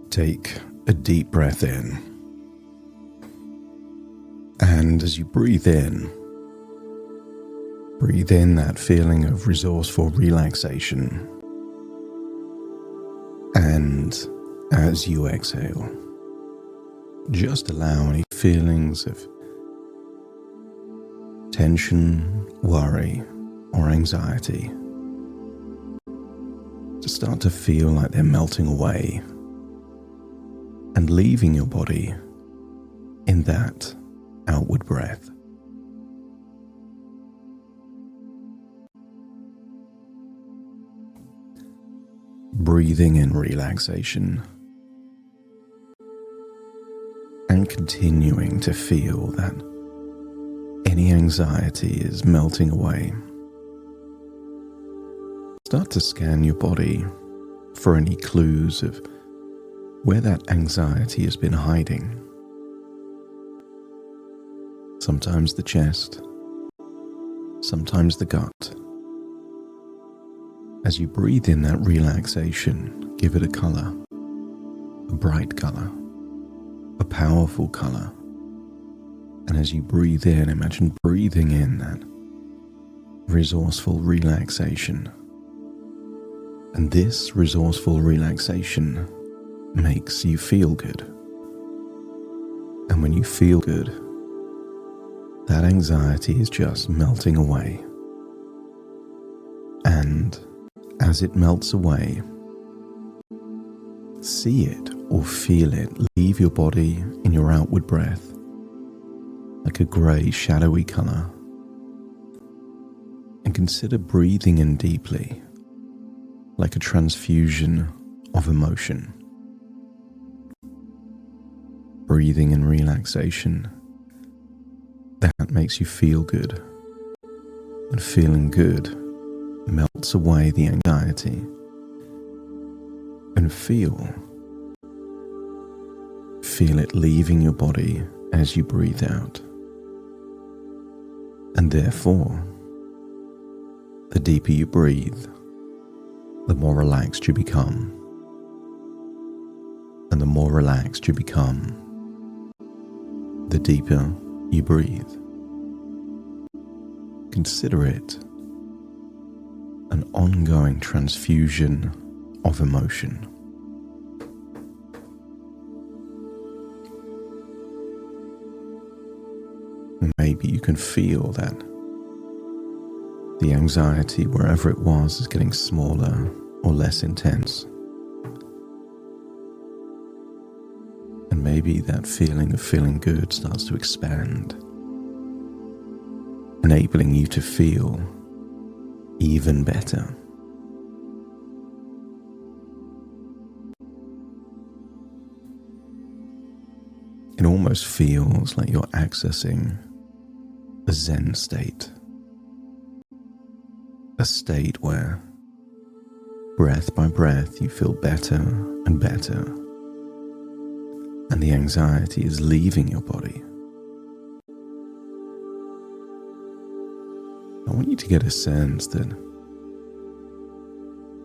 Take a deep breath in. And as you breathe in that feeling of resourceful relaxation. And as you exhale, just allow any feelings of tension, worry, or anxiety to start to feel like they're melting away and leaving your body in that outward breath. Breathing in relaxation and continuing to feel that any anxiety is melting away. Start to scan your body for any clues of where that anxiety has been hiding. Sometimes the chest, sometimes the gut. As you breathe in that relaxation, give it a color, a bright color, a powerful color. And as you breathe in, imagine breathing in that resourceful relaxation. And this resourceful relaxation makes you feel good. And when you feel good, that anxiety is just melting away. And as it melts away, see it or feel it leave your body in your outward breath like a grey, shadowy colour. And consider breathing in deeply like a transfusion of emotion. Breathing in relaxation, that makes you feel good. And feeling good melts away the anxiety. And feel it leaving your body as you breathe out. And therefore, the deeper you breathe, the more relaxed you become. And the more relaxed you become, the deeper you breathe. Consider it an ongoing transfusion of emotion. Maybe you can feel that the anxiety, wherever it was, is getting smaller or less intense. And maybe that feeling of feeling good starts to expand, enabling you to feel even better. It almost feels like you're accessing a Zen state. A state where, breath by breath, you feel better and better, and the anxiety is leaving your body. I want you to get a sense that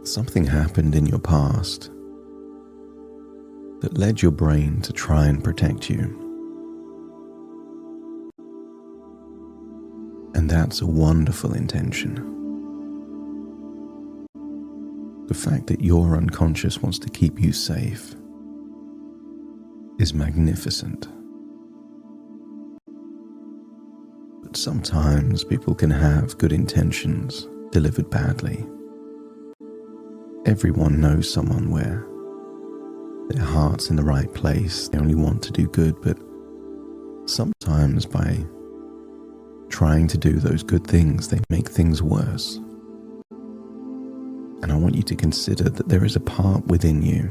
something happened in your past that led your brain to try and protect you. And that's a wonderful intention. The fact that your unconscious wants to keep you safe is magnificent. But sometimes people can have good intentions delivered badly. Everyone knows someone where their heart's in the right place, they only want to do good, but sometimes by trying to do those good things, they make things worse. And I want you to consider that there is a part within you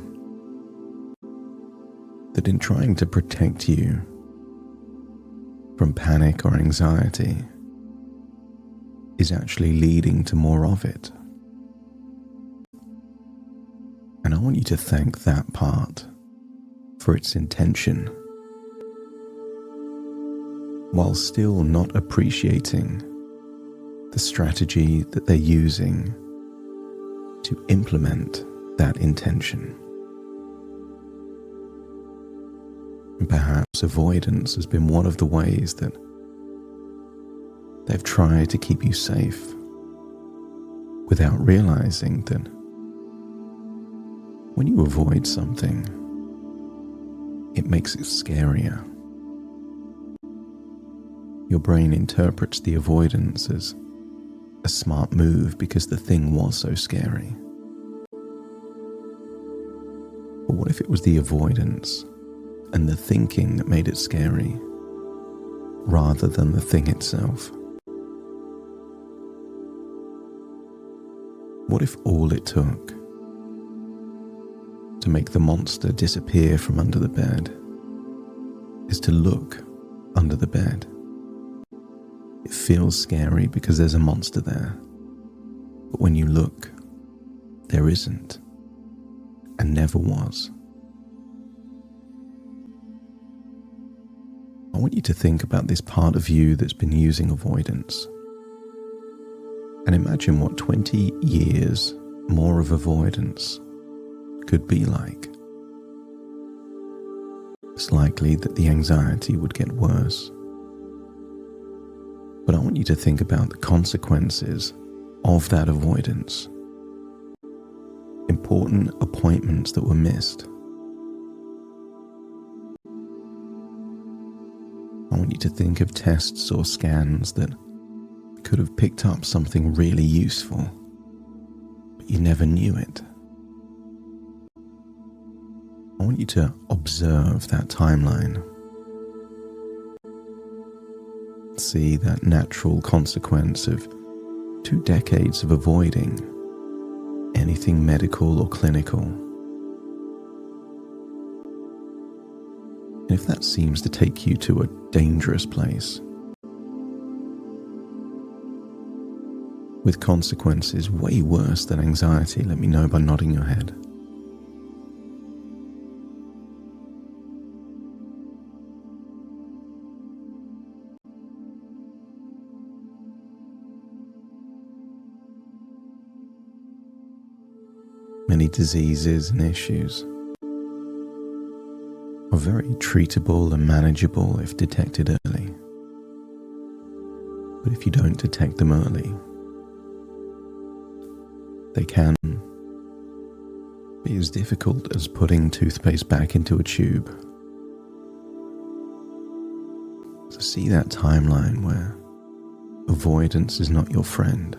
that in trying to protect you from panic or anxiety is actually leading to more of it. And I want you to thank that part for its intention, while still not appreciating the strategy that they're using to implement that intention. And perhaps avoidance has been one of the ways that they've tried to keep you safe without realizing that when you avoid something, it makes it scarier. Your brain interprets the avoidance as a smart move because the thing was so scary. But what if it was the avoidance and the thinking that made it scary, rather than the thing itself? What if all it took to make the monster disappear from under the bed is to look under the bed? It feels scary because there's a monster there, but when you look, there isn't, and never was. I want you to think about this part of you that's been using avoidance, and imagine what 20 years more of avoidance could be like. It's likely that the anxiety would get worse. But I want you to think about the consequences of that avoidance. Important appointments that were missed. I want you to think of tests or scans that could have picked up something really useful, but you never knew it. I want you to observe that timeline. See that natural consequence of 2 decades of avoiding anything medical or clinical. And if that seems to take you to a dangerous place, with consequences way worse than anxiety, let me know by nodding your head. Many diseases and issues are very treatable and manageable if detected early. But if you don't detect them early, they can be as difficult as putting toothpaste back into a tube. So see that timeline where avoidance is not your friend.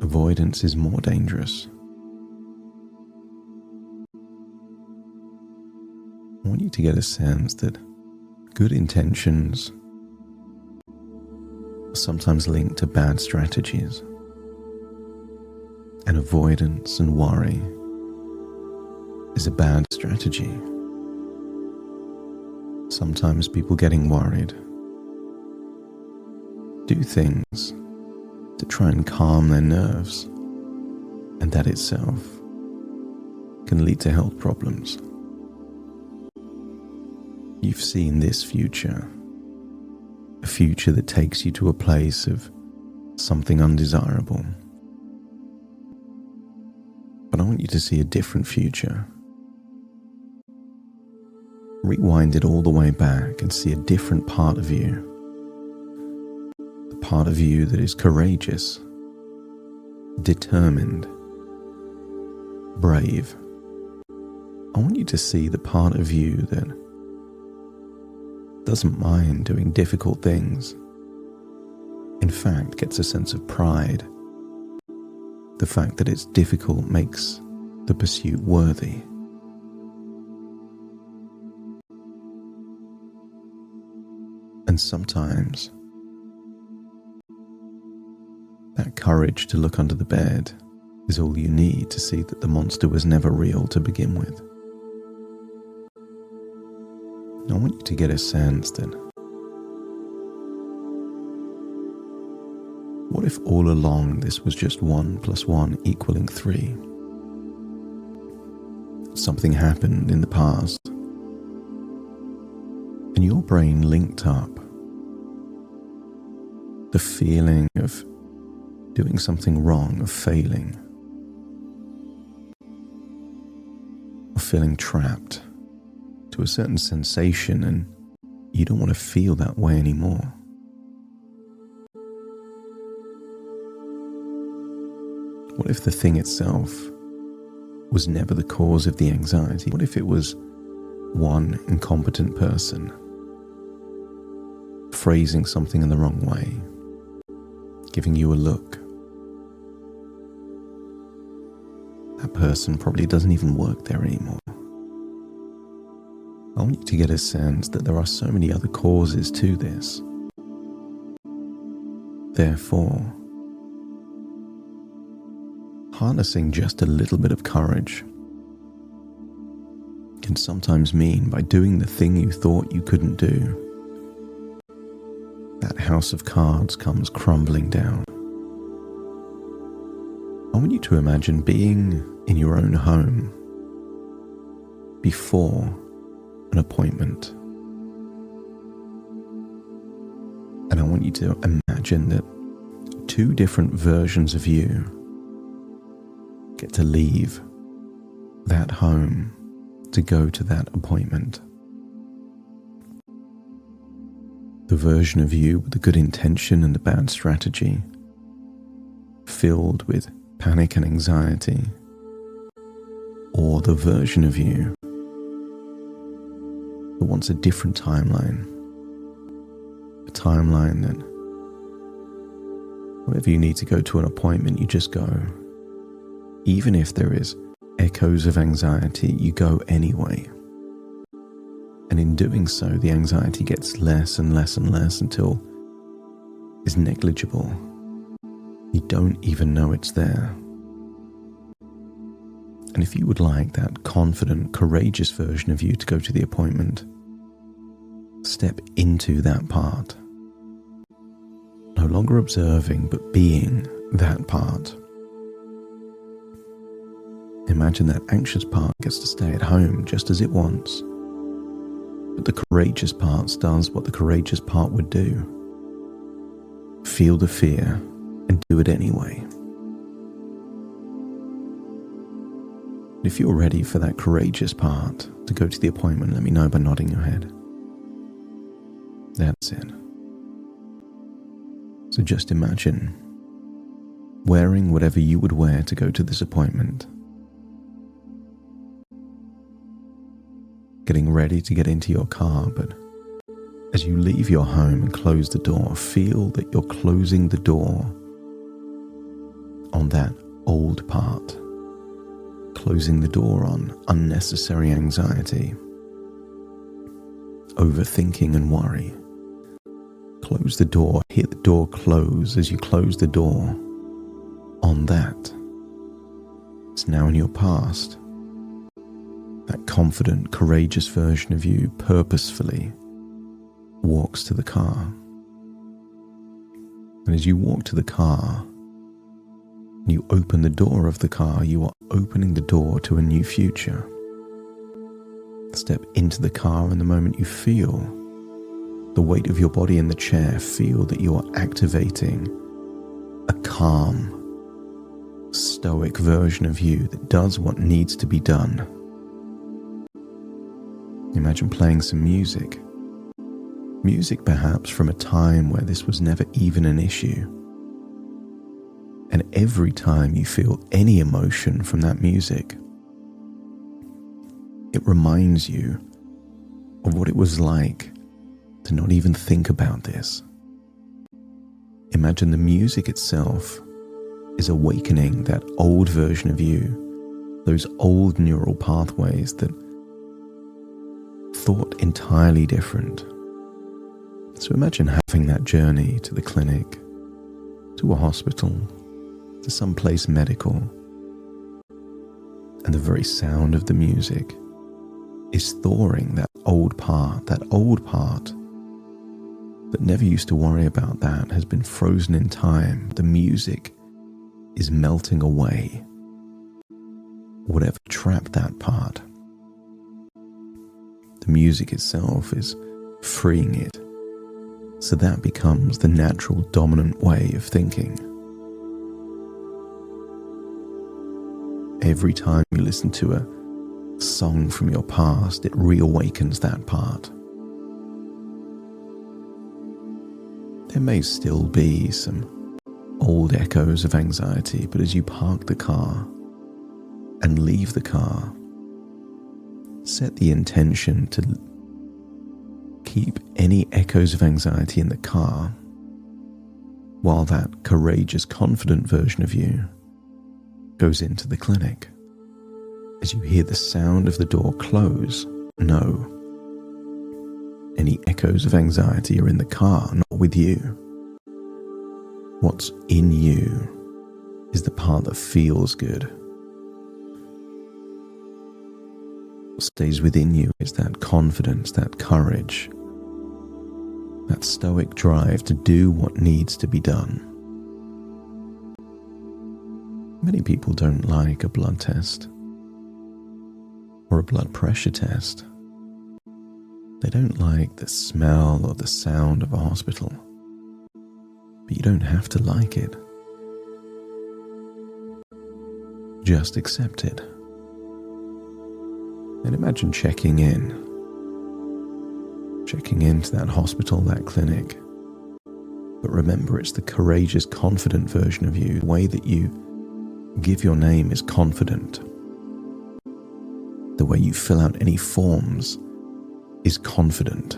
Avoidance is more dangerous. I want you to get a sense that good intentions are sometimes linked to bad strategies, and avoidance and worry is a bad strategy. Sometimes people getting worried do things to try and calm their nerves, and that itself can lead to health problems. You've seen this future, a future that takes you to a place of something undesirable. But I want you to see a different future. Rewind it all the way back and see a different part of you. The part of you that is courageous, determined, brave. I want you to see the part of you that doesn't mind doing difficult things. In fact, gets a sense of pride. The fact that it's difficult makes the pursuit worthy. And sometimes that courage to look under the bed is all you need to see that the monster was never real to begin with. I want you to get a sense that what if all along this was just 1 + 1 = 3? Something happened in the past, and your brain linked up the feeling of doing something wrong, of failing, of feeling trapped, to a certain sensation and you don't want to feel that way anymore. What if the thing itself was never the cause of the anxiety? What if it was one incompetent person phrasing something in the wrong way, giving you a look? That person probably doesn't even work there anymore. I want you to get a sense that there are so many other causes to this. Therefore, harnessing just a little bit of courage can sometimes mean by doing the thing you thought you couldn't do, that house of cards comes crumbling down. I want you to imagine being in your own home before an appointment. And I want you to imagine that two different versions of you get to leave that home to go to that appointment. The version of you with the good intention and the bad strategy, filled with panic and anxiety, or the version of you that wants a different timeline, a timeline that whenever you need to go to an appointment, you just go. Even if there is echoes of anxiety, you go anyway. And in doing so, the anxiety gets less and less and less until it's negligible. You don't even know it's there. And if you would like that confident, courageous version of you to go to the appointment, step into that part. No longer observing, but being that part. Imagine that anxious part gets to stay at home just as it wants. But the courageous part does what the courageous part would do. Feel the fear and do it anyway. If you're ready for that courageous part to go to the appointment, let me know by nodding your head. That's it. So just imagine wearing whatever you would wear to go to this appointment. Getting ready to get into your car, but as you leave your home and close the door, feel that you're closing the door on that old part, closing the door on unnecessary anxiety, overthinking and worry. Close the door, hear the door close as you close the door on that. It's now in your past. That confident, courageous version of you purposefully walks to the car. And as you walk to the car, and you open the door of the car, you are opening the door to a new future. Step into the car, and the moment you feel the weight of your body in the chair, feel that you are activating a calm, stoic version of you that does what needs to be done. Imagine playing some music. Music perhaps from a time where this was never even an issue. And every time you feel any emotion from that music, it reminds you of what it was like to not even think about this. Imagine the music itself is awakening that old version of you, those old neural pathways that thought entirely different. So imagine having that journey to the clinic, to a hospital, to some place medical, and the very sound of the music is thawing that old part that never used to worry about that has been frozen in time. The music is melting away whatever trapped that part. The music itself is freeing it, so that becomes the natural dominant way of thinking. Every time you listen to a song from your past, it reawakens that part. There may still be some old echoes of anxiety, but as you park the car and leave the car, set the intention to keep any echoes of anxiety in the car while that courageous, confident version of you goes into the clinic. As you hear the sound of the door close, know any echoes of anxiety are in the car, not with you. What's in you is the part that feels good. What stays within you is that confidence, that courage, that stoic drive to do what needs to be done. Many people don't like a blood test or a blood pressure test. They don't like the smell or the sound of a hospital. But you don't have to like it. Just accept it. And imagine checking into that hospital, that clinic. But remember, it's the courageous, confident version of you. The way that you give your name is confident. The way you fill out any forms is confident.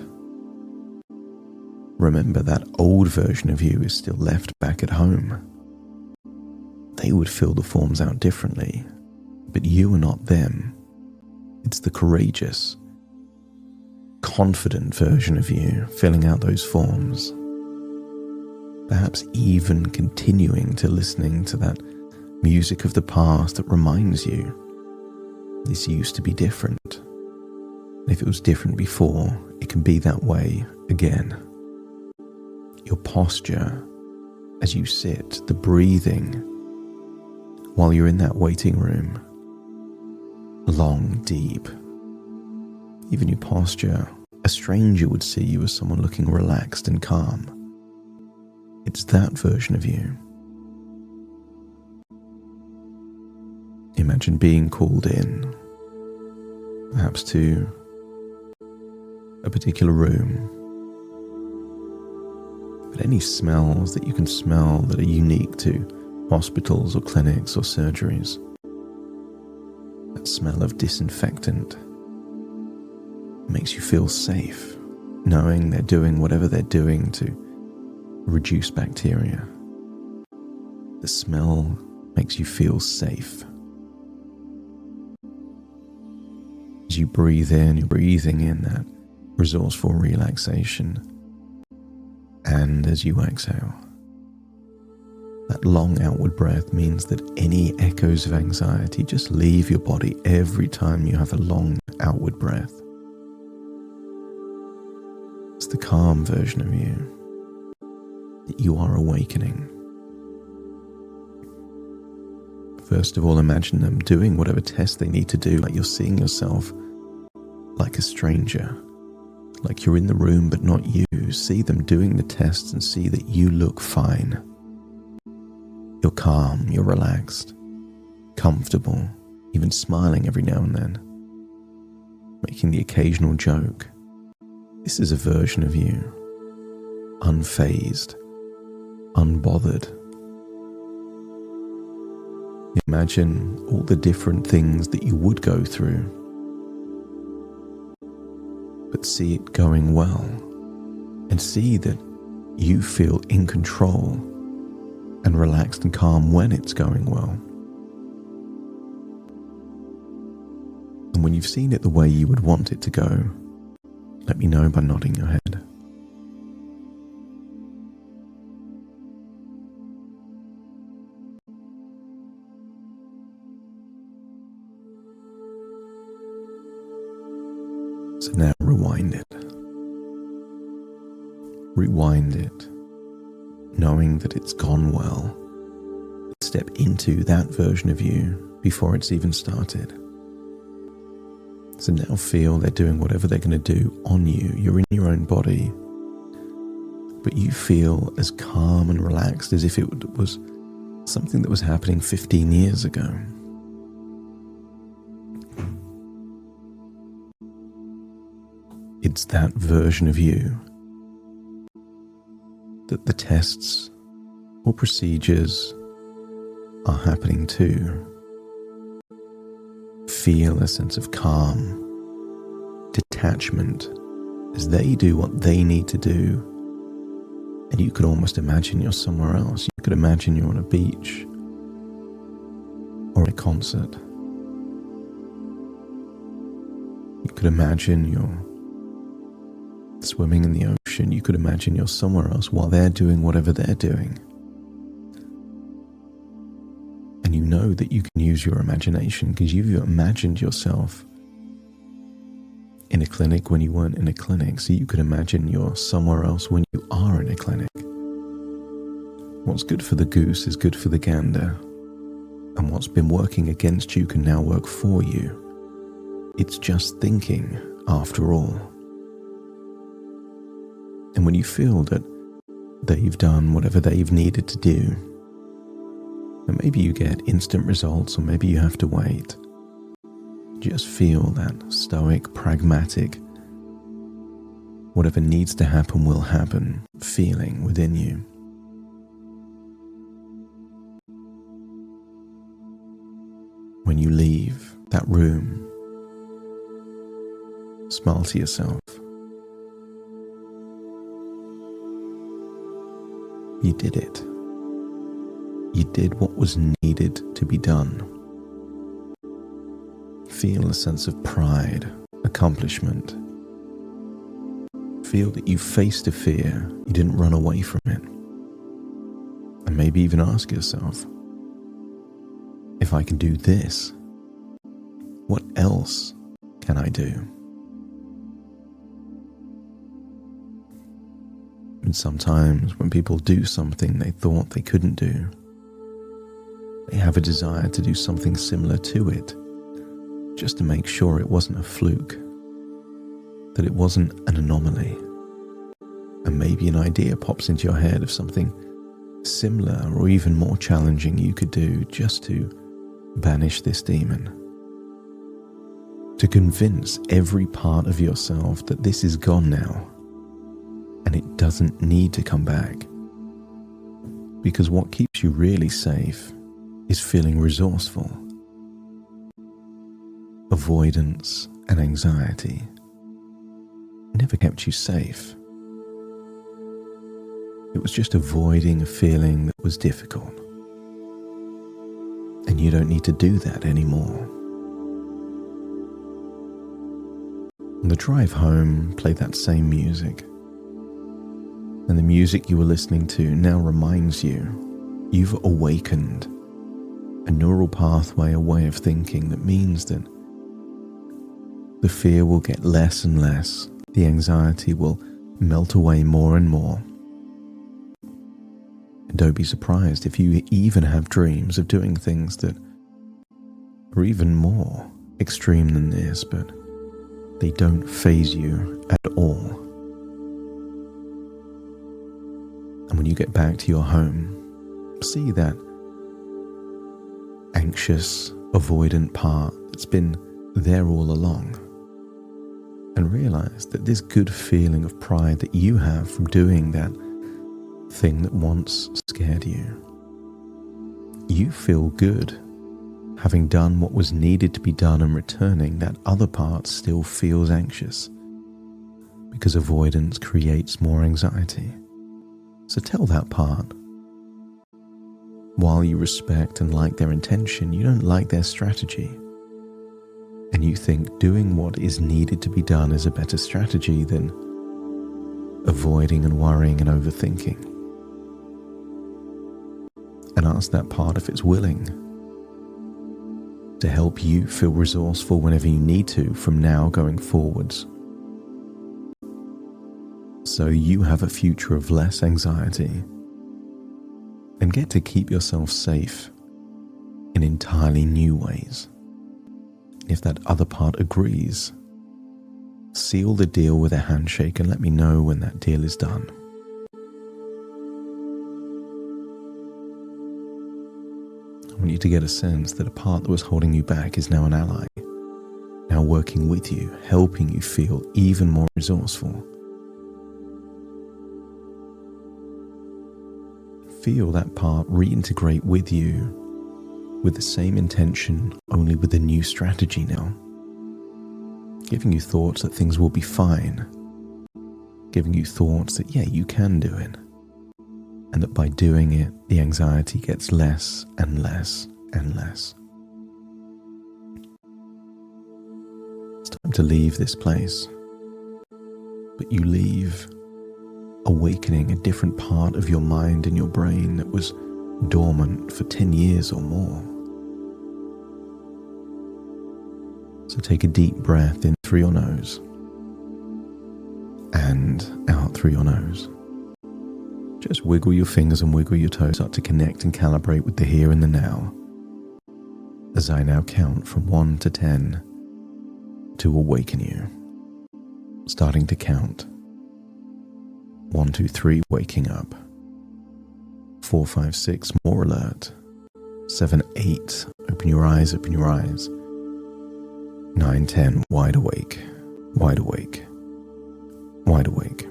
Remember, that old version of you is still left back at home. They would fill the forms out differently, but you are not them. It's the courageous, confident version of you filling out those forms. Perhaps even continuing to listening to that music of the past that reminds you this used to be different. And if it was different before, it can be that way again. Your posture as you sit, the breathing while you're in that waiting room, long, deep. Even your posture, a stranger would see you as someone looking relaxed and calm. It's that version of you. Imagine being called in, perhaps to a particular room, but any smells that you can smell that are unique to hospitals or clinics or surgeries. That smell of disinfectant makes you feel safe, knowing they're doing whatever they're doing to reduce bacteria. The smell makes you feel safe. As you breathe in, you're breathing in that resourceful relaxation. And as you exhale, that long outward breath means that any echoes of anxiety just leave your body every time you have a long outward breath. It's the calm version of you that you are awakening. First of all, imagine them doing whatever test they need to do, like you're seeing yourself like a stranger, like you're in the room but not you. See them doing the tests and see that you look fine. You're calm, you're relaxed, comfortable, even smiling every now and then, making the occasional joke. This is a version of you, unfazed, unbothered. Imagine all the different things that you would go through, but see it going well, and see that you feel in control and relaxed and calm when it's going well. And when you've seen it the way you would want it to go, let me know by nodding your head. So now rewind it. Rewind it, knowing that it's gone well. Step into that version of you before it's even started. So now feel they're doing whatever they're going to do on you. You're in your own body, but you feel as calm and relaxed as if it was something that was happening 15 years ago. It's that version of you that the tests or procedures are happening to. Feel a sense of calm, detachment as they do what they need to do. And you could almost imagine you're somewhere else. You could imagine you're on a beach or a concert. You could imagine you're swimming in the ocean. You could imagine you're somewhere else while they're doing whatever they're doing. And you know that you can use your imagination because you've imagined yourself in a clinic when you weren't in a clinic. So you could imagine you're somewhere else when you are in a clinic. What's good for the goose is good for the gander. And what's been working against you can now work for you. It's just thinking, after all. And when you feel that they've done whatever they've needed to do, and maybe you get instant results or maybe you have to wait, just feel that stoic, pragmatic, whatever needs to happen will happen feeling within you. When you leave that room, smile to yourself. You did it. You did what was needed to be done. Feel a sense of pride, accomplishment. Feel that you faced a fear, you didn't run away from it. And maybe even ask yourself, if I can do this, what else can I do? And sometimes when people do something they thought they couldn't do, they have a desire to do something similar to it, just to make sure it wasn't a fluke, that it wasn't an anomaly. And maybe an idea pops into your head of something similar or even more challenging you could do just to banish this demon. To convince every part of yourself that this is gone now and it doesn't need to come back. Because what keeps you really safe is feeling resourceful. Avoidance and anxiety never kept you safe. It was just avoiding a feeling that was difficult. And you don't need to do that anymore. On the drive home, play that same music. And the music you were listening to now reminds you you've awakened a neural pathway, a way of thinking that means that the fear will get less and less, the anxiety will melt away more and more. And don't be surprised if you even have dreams of doing things that are even more extreme than this, but they don't faze you at all. And when you get back to your home, see that anxious, avoidant part that's been there all along. And realize that this good feeling of pride that you have from doing that thing that once scared you, you feel good having done what was needed to be done, and returning that other part still feels anxious because avoidance creates more anxiety. So tell that part, while you respect and like their intention, you don't like their strategy. And you think doing what is needed to be done is a better strategy than avoiding and worrying and overthinking. And ask that part if it's willing to help you feel resourceful whenever you need to from now going forwards. So you have a future of less anxiety and get to keep yourself safe in entirely new ways. If that other part agrees, seal the deal with a handshake and let me know when that deal is done. I want you to get a sense that a part that was holding you back is now an ally. now working with you, helping you feel even more resourceful. Feel that part reintegrate with you with the same intention, only with a new strategy now. Giving you thoughts that things will be fine. Giving you thoughts that, yeah, you can do it. And that by doing it, the anxiety gets less and less and less. It's time to leave this place. But you leave awakening a different part of your mind and your brain that was dormant for 10 years or more. So take a deep breath in through your nose and out through your nose. Just wiggle your fingers and wiggle your toes, start to connect and calibrate with the here and the now. As I now count from 1 to 10 to awaken you. Starting to count. 1, 2, 3, waking up. 4, 5, 6, more alert. 7, 8, open your eyes, open your eyes. 9, 10, wide awake, wide awake, wide awake.